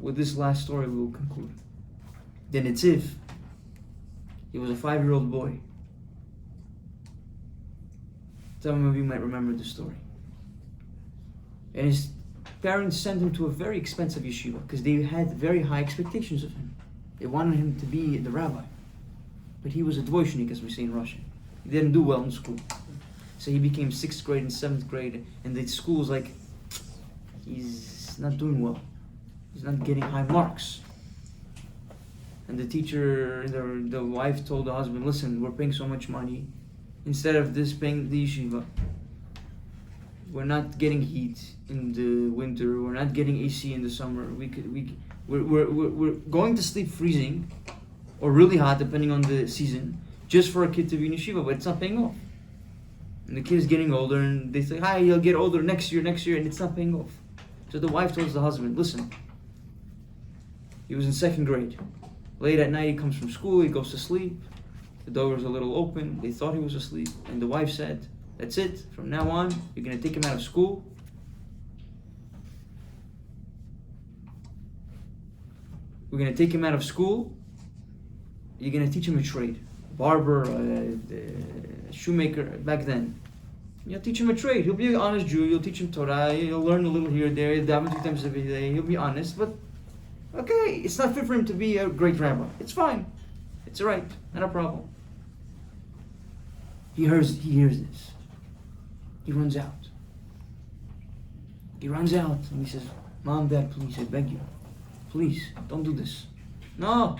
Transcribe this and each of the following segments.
with this last story we will conclude. The Netziv, he was a 5-year-old boy. Some of you might remember the story. And his parents sent him to a very expensive yeshiva because they had very high expectations of him. They wanted him to be the rabbi. But he was a dvoishnik, as we say in Russian. He didn't do well in school. So he became 6th grade and 7th grade, and the school was like, he's not doing well. He's not getting high marks. And the teacher, the wife told the husband, listen, we're paying so much money. Instead of this paying the yeshiva, we're not getting heat in the winter. We're not getting AC in the summer. We're going to sleep freezing or really hot, depending on the season, just for a kid to be in yeshiva, but it's not paying off. And the kid is getting older, and they say, hi, you'll get older next year, and it's not paying off. So the wife tells the husband, listen, he was in 2nd grade. Late at night, he comes from school, he goes to sleep. The door was a little open. They thought he was asleep. And the wife said, that's it. From now on, you're going to take him out of school. We're going to take him out of school. You're going to teach him a trade. Barber, shoemaker, back then. You'll teach him a trade. He'll be an honest Jew. You'll teach him Torah. He'll learn a little here and there. He'll daven 3 times every day. He'll be honest. But, okay, it's not fit for him to be a great rabbi. It's fine. It's all right. Not a problem. He hears this. He runs out. And he says, Mom, Dad, please, I beg you. Please, don't do this. No.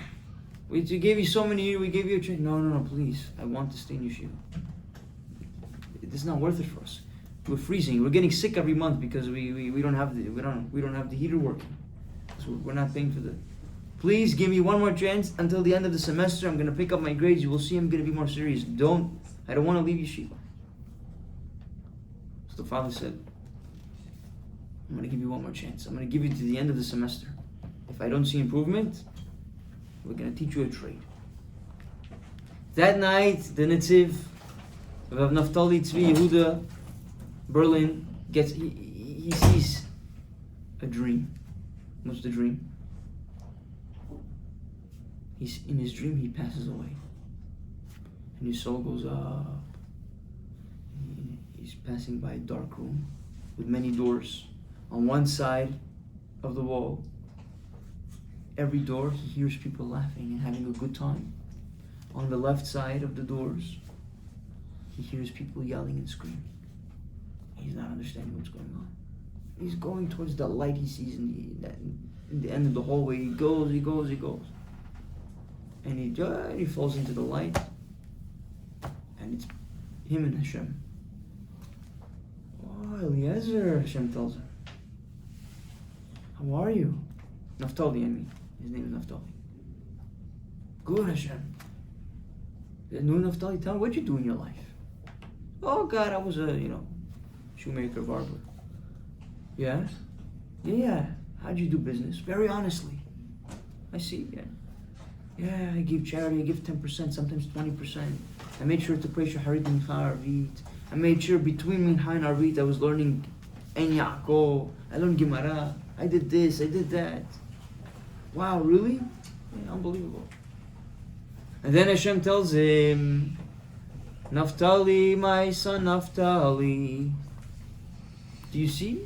We gave you so many years, we gave you a chance. No, please. I want to stay in yeshiva. It's not worth it for us. We're freezing. We're getting sick every month because we don't have the heater working. So we're not paying for the. Please give me one more chance until the end of the semester. I'm gonna pick up my grades. You will see I'm gonna be more serious. I don't want to leave yeshiva. So the father said, I'm going to give you one more chance. I'm going to give you to the end of the semester. If I don't see improvement, we're going to teach you a trade. That night, the Netziv, Rav Naftali Tzvi Yehuda, Berlin, he sees a dream. What's the dream? In his dream, he passes away. And his soul goes up. He's passing by a dark room with many doors. On one side of the wall, every door, he hears people laughing and having a good time. On the left side of the doors, he hears people yelling and screaming. He's not understanding what's going on. He's going towards the light he sees in the end of the hallway. He goes. And he falls into the light. And it's him and Hashem. Oh, Eliezer, Hashem tells him. How are you? Naftali, I mean. His name is Naftali. Good, Hashem. No, Naftali, tell me, what'd you do in your life? Oh, God, I was a, shoemaker, barber. Yeah? Yeah. How'd you do business? Very honestly. I see, yeah. Yeah, I give charity, I give 10%, sometimes 20%. I made sure to pray Shaharit Mincha Arvit. I made sure between Mincha and Arvit I was learning En Yaakov. I learned Gemara. I did this, I did that. Wow, really? Yeah, unbelievable. And then Hashem tells him, Naftali, my son Naftali. Do you see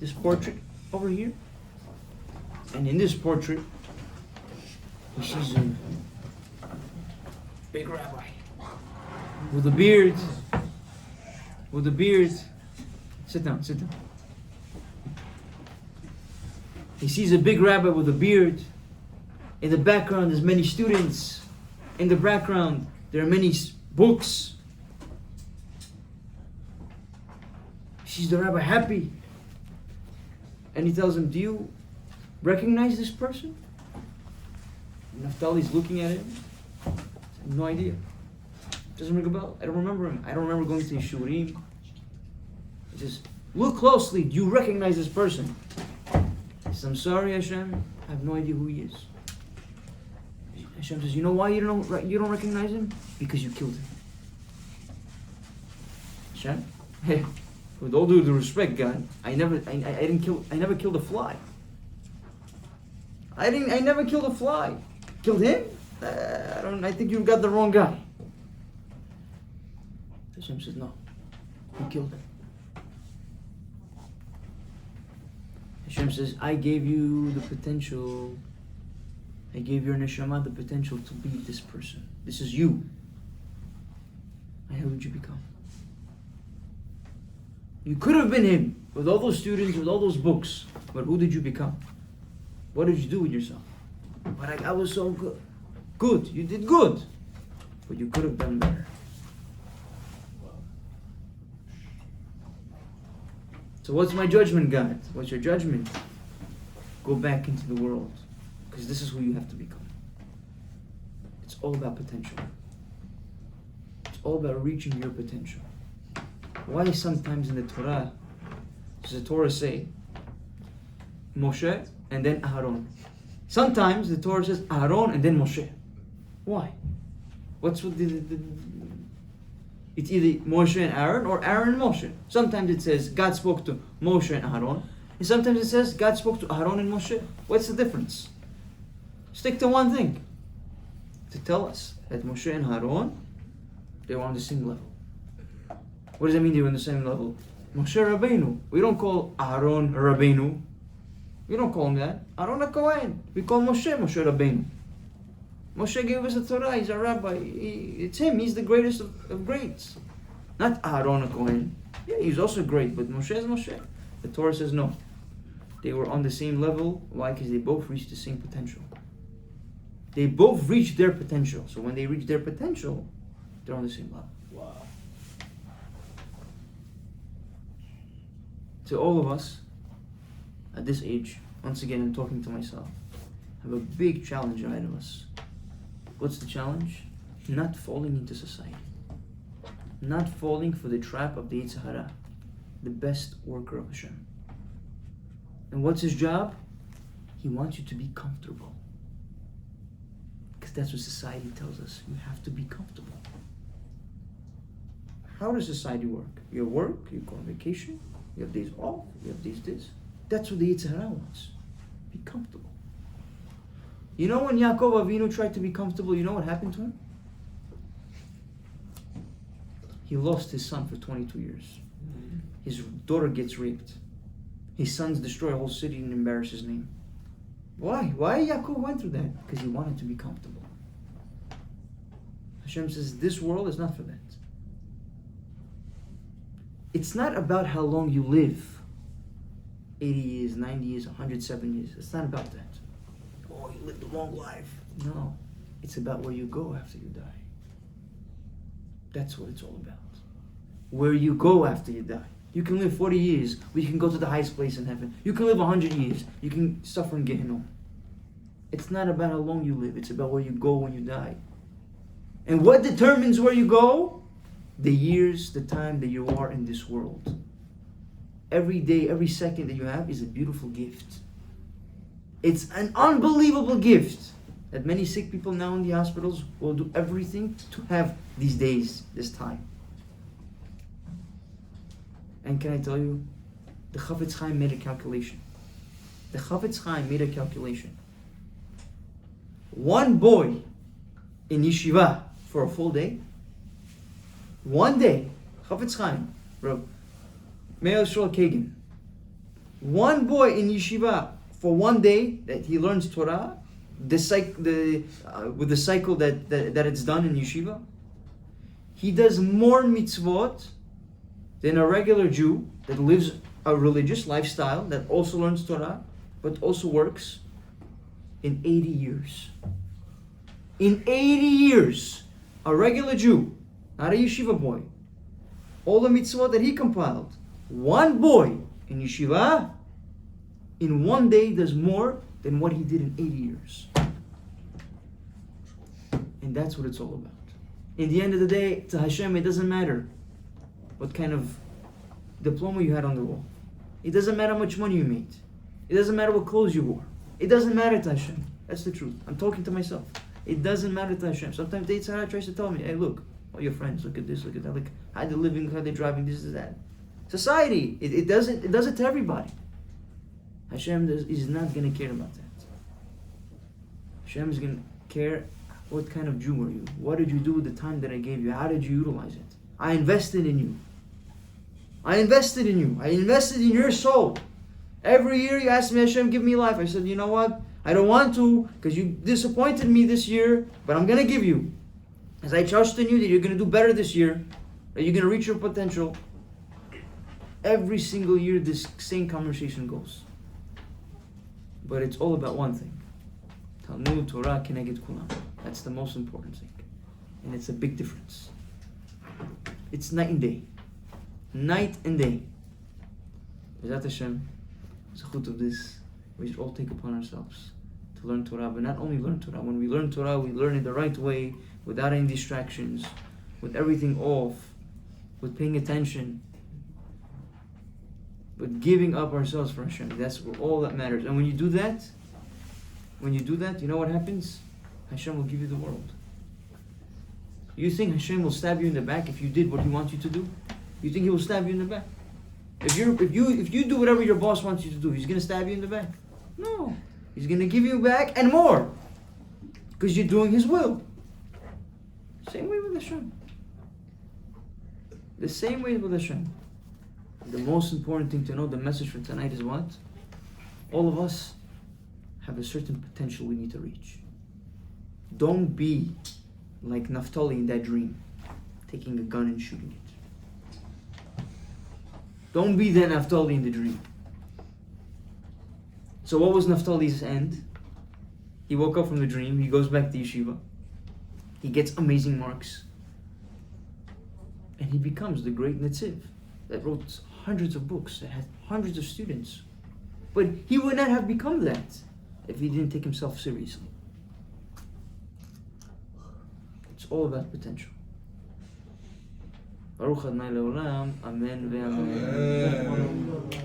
this portrait over here? And in this portrait, he sees a big rabbi with a beard. Sit down. He sees a big rabbi with a beard. In the background, there's many students. In the background, there are many books. He sees the rabbi happy. And he tells him, do you recognize this person? Naftali's looking at him. I have no idea. Doesn't ring a bell. I don't remember him. I don't remember going to Yishurim. He says, look closely. Do you recognize this person? He says, I'm sorry, Hashem. I have no idea who he is. Hashem says, you know why you don't recognize him? Because you killed him. Hashem, hey, with all due respect, God, I never killed a fly. I never killed a fly. Killed him? I think you've got the wrong guy. Hashem says, no. You killed him. Hashem says, I gave you the potential. I gave your neshama the potential to be this person. This is you. And how did you become? You could have been him, with all those students, with all those books. But who did you become? What did you do with yourself? But I was so good. Good, you did good. But you could have done better. So what's my judgment, God? What's your judgment? Go back into the world. Because this is who you have to become. It's all about potential. It's all about reaching your potential. Why sometimes in the Torah, does the Torah say Moshe and then Aaron? Sometimes the Torah says Aaron and then Moshe. Why? What's with it's either Moshe and Aaron or Aaron and Moshe. Sometimes it says God spoke to Moshe and Aaron, and sometimes it says God spoke to Aaron and Moshe. What's the difference? Stick to one thing. To tell us that Moshe and Aaron, they were on the same level. What does that mean they were on the same level? Moshe Rabbeinu. We don't call Aaron Rabbeinu. We don't call him that. Aaron a Kohen. We call Moshe Rabbeinu. Moshe gave us the Torah. He's a rabbi. It's him. He's the greatest of greats. Not Aaron a Kohen. Yeah, he's also great, but Moshe is Moshe. The Torah says no. They were on the same level. Why? Because they both reached the same potential. They both reached their potential. So when they reach their potential, they're on the same level. Wow. To all of us, at this age, once again I'm talking to myself, have a big challenge ahead of us. What's the challenge? Not falling into society. Not falling for the trap of the Yetzer Hara, the best worker of Hashem. And what's his job? He wants you to be comfortable. Because that's what society tells us. You have to be comfortable. How does society work? You work, you go on vacation, you have days off, you have days this. That's what the Yetzer Hara wants. Be comfortable. You know when Yaakov Avinu tried to be comfortable, you know what happened to him? He lost his son for 22 years. His daughter gets raped. His sons destroy a whole city and embarrass his name. Why? Why Yaakov went through that? Because he wanted to be comfortable. Hashem says, this world is not for that. It's not about how long you live. 80 years, 90 years, 107 years. It's not about that. Oh, you lived a long life. No. It's about where you go after you die. That's what it's all about. Where you go after you die. You can live 40 years, but you can go to the highest place in heaven. You can live 100 years. You can suffer in Gehenna. It's not about how long you live. It's about where you go when you die. And what determines where you go? The years, the time that you are in this world. Every day, every second that you have is a beautiful gift. It's an unbelievable gift that many sick people now in the hospitals will do everything to have these days, this time. And can I tell you, the Chafetz Chaim made a calculation. The Chafetz Chaim made a calculation. One boy in yeshiva for a full day, one day, Chafetz Chaim, Rav Meir Yisrael Kagan, one boy in yeshiva for one day that he learns Torah, with the cycle that it's done in yeshiva, he does more mitzvot than a regular Jew that lives a religious lifestyle, that also learns Torah, but also works in 80 years. In 80 years, a regular Jew, not a yeshiva boy, all the mitzvot that he compiled, one boy in yeshiva, in one day does more than what he did in 80 years. And that's what it's all about. In the end of the day, to Hashem, it doesn't matter what kind of diploma you had on the wall. It doesn't matter how much money you made. It doesn't matter what clothes you wore. It doesn't matter to Hashem. That's the truth. I'm talking to myself. It doesn't matter to Hashem. Sometimes the Yetzer Hara tries to tell me, hey, look, all your friends, look at this, look at that, look how they're living, how they're driving, this is that. Society, it does it to everybody. Hashem is not going to care about that. Hashem is going to care what kind of Jew are you? What did you do with the time that I gave you? How did you utilize it? I invested in you. I invested in you. I invested in your soul. Every year you asked me, Hashem, give me life. I said, you know what? I don't want to because you disappointed me this year, but I'm going to give you. As I trust in you that you're going to do better this year, that you're going to reach your potential. Every single year this same conversation goes. But it's all about one thing. Talmud, Torah, Keneged Kulam. That's the most important thing. And it's a big difference. It's night and day. Night and day. B'ezrat Hashem, zechut of this, we should all take upon ourselves to learn Torah, but not only learn Torah. When we learn Torah, we learn it the right way, without any distractions, with everything off, with paying attention, with giving up ourselves for Hashem. That's all that matters. And when you do that, you know what happens? Hashem will give you the world. You think Hashem will stab you in the back if you did what He wants you to do? You think He will stab you in the back? If you do whatever your boss wants you to do, He's going to stab you in the back? No. He's going to give you back and more. Because you're doing His will. Same way with Hashem. The same way with Hashem. The most important thing to know, the message for tonight is what? All of us have a certain potential we need to reach. Don't be like Naphtali in that dream, taking a gun and shooting it. Don't be that Naphtali in the dream. So what was Naphtali's end? He woke up from the dream, he goes back to yeshiva, he gets amazing marks, and he becomes the great Netziv that wrote hundreds of books, that had hundreds of students. But he would not have become that if he didn't take himself seriously. It's all about potential. Baruch Adonai Leolam, Amen ve'amen.